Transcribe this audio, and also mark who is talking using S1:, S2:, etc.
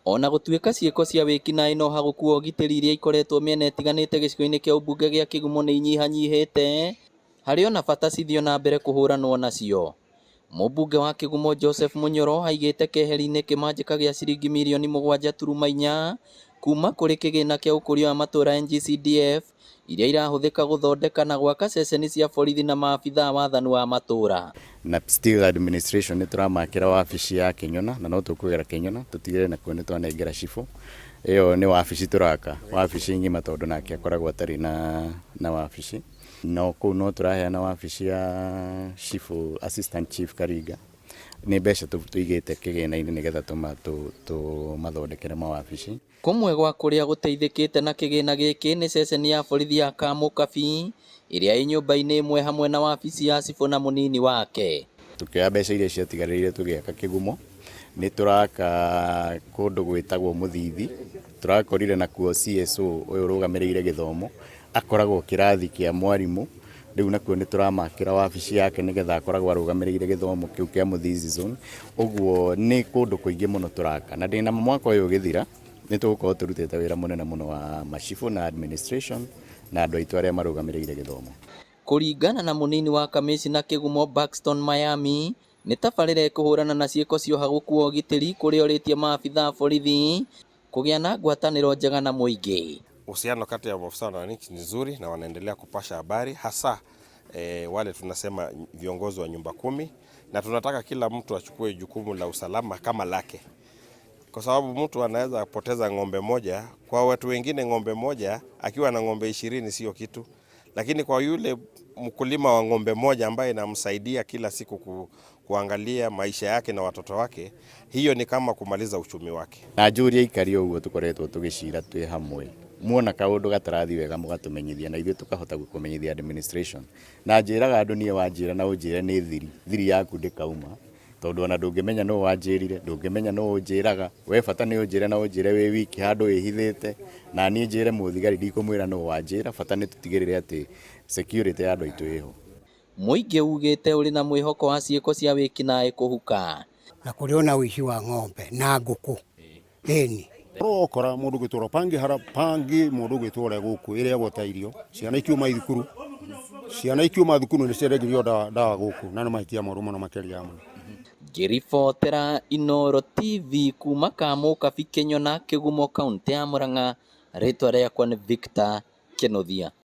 S1: Ona gũtuĩka ciĩko cia wĩkinaĩ no hagũkuo ũgitĩri iria ikoretwo mĩena ĩtiganĩte gĩcigo-inĩ kĩa ũmbunge gĩa Kĩgumo nĩ inyihanyihĩte, harĩ ona bata cithio na mbere kũhũranwo nacio. Mũmbunge wa Kĩgumo Joseph Mũnyoro aigĩte keheri-inĩ kĩmanjĩka gĩa ciringi mirioni 7.4 kuma kũrĩ kĩgĩna kĩa ũkũria wa matũũra NGCDF iria irahũthĩka gũthondeka na gwaka ceceni cia borithi na maabithaa wathani wa matũũra.
S2: Na still administration nĩ tũramakĩra wabici ya Kĩnyona na no tũkũgera Kĩnyona tũtigĩrĩre na kuo nĩ twanengera cibũ. Ĩyo nĩ wabici tũraka, wabici ng'ima tondũ nake akoragwo atarĩ na wabici. No kũu no tũraheana wabici ya cibũ, assistant chief Karinga. Nĩ mbeca tũigĩte kĩgĩna-inĩ nĩgetha tũmathondekere mawabici.
S1: Kũmwe gwa kũrĩa gũteithĩkĩte na kĩgĩna gĩkĩ nĩ ceceni ya borithi ya Kamũkabi ĩrĩa ĩ nyũmba-inĩ ĩmwe hamwe na wabici ya cibũ na mũnini wake.
S2: Tukioya mbeca iria ciatigarĩrĩire tũgĩaka Kĩgumo, nĩ tũraka kũndũ gwĩtagwo Mũthithi, tũrakorire nakuo CSO ũyũ ũrũgamĩrĩire gĩthomo, akoragwo kĩrathi kĩa mwarimũ, rĩu nakuo nĩ tũramakĩra wabici yake nĩgetha akoragwo arũgamĩrĩire gĩthomo kĩu kĩa Mũthithi zone. Ũguo nĩ kũndũ kũingĩ mũno tũraka, na ndĩna mwaka ũyũ ũgĩthira nĩ tũgũkorwo tũrutĩte wĩra mũnene mũno wa macibũ na administration na andũ aitũ arĩa marũgamĩrĩire gĩthomo.
S1: Kũringana na mũnini wa kamĩcina Kĩgumo Buxton Miami, nĩ tabarĩra kũhũrana na ciĩko cioha gũkuo ũgitĩri kũrĩa orĩtie maabithaa borithi kũgĩa na ngwatanĩro njega na mũingĩ.
S3: Uhusiano kati ya maafisa na wananchi ni nzuri na wanaendelea kupasha habari hasa wale tunasema viongozi wa nyumba kumi, na tunataka kila mtu achukue jukumu la usalama kama lake, kwa sababu mtu anaweza poteza ng'ombe moja, kwa watu wengine ng'ombe moja akiwa na ng'ombe 20 sio kitu, lakini kwa yule mkulima wa ng'ombe moja ambaye inamsaidia kila siku kuangalia maisha yake na watoto wake, hiyo ni kama kumaliza uchumi wake.
S2: Na njũria ikari ũguo tũkoretwo tũgĩcira twĩ hamwe, muona kaũndũ gatarathi wega mũgatũmenyithia na ithuĩ tũkahota gũkũmenyithia administration. Na njĩraga andũ niĩ wanjĩra na ũnjĩre nĩ thiri yaku ndĩkauma, tondũ ona ndũngĩmenya no wanjĩrire, ndũngĩmenya no ũnjĩraga, we bata nĩ ũnjĩre na ũnjĩre wĩ wiki handũ wĩhithĩte, na niĩ njĩre mũthigari ndikũmwĩra no wanjĩra, bata nĩ tũtigĩrĩre atĩ security ya andũ aitũ ĩho.
S1: Mũingĩ ugĩte ũrĩ na mwĩhoko wa ciĩko cia wĩkinaĩ kũhuka.
S4: Na kũrĩ ona ũici wa ng'ombe na ngũkũ. Ĩni.
S5: Ũrokora mũndũ gĩtwara pangi mũndũ gĩtwara gũkũ ĩrĩa gwota irio, ciana ikiuma thukuru. Ciana ikiuma thukuru nĩ ciaragĩrio dawa gũkũ na nĩ mahĩtia moru mũno makĩria mũno.
S1: Ngĩribotera Inooro TV kuma Kamũkabi Kĩnyona, Kĩgumo, kaunti ya Murang'a, rĩtwa rĩakwa nĩ Victor Kĩnuthia.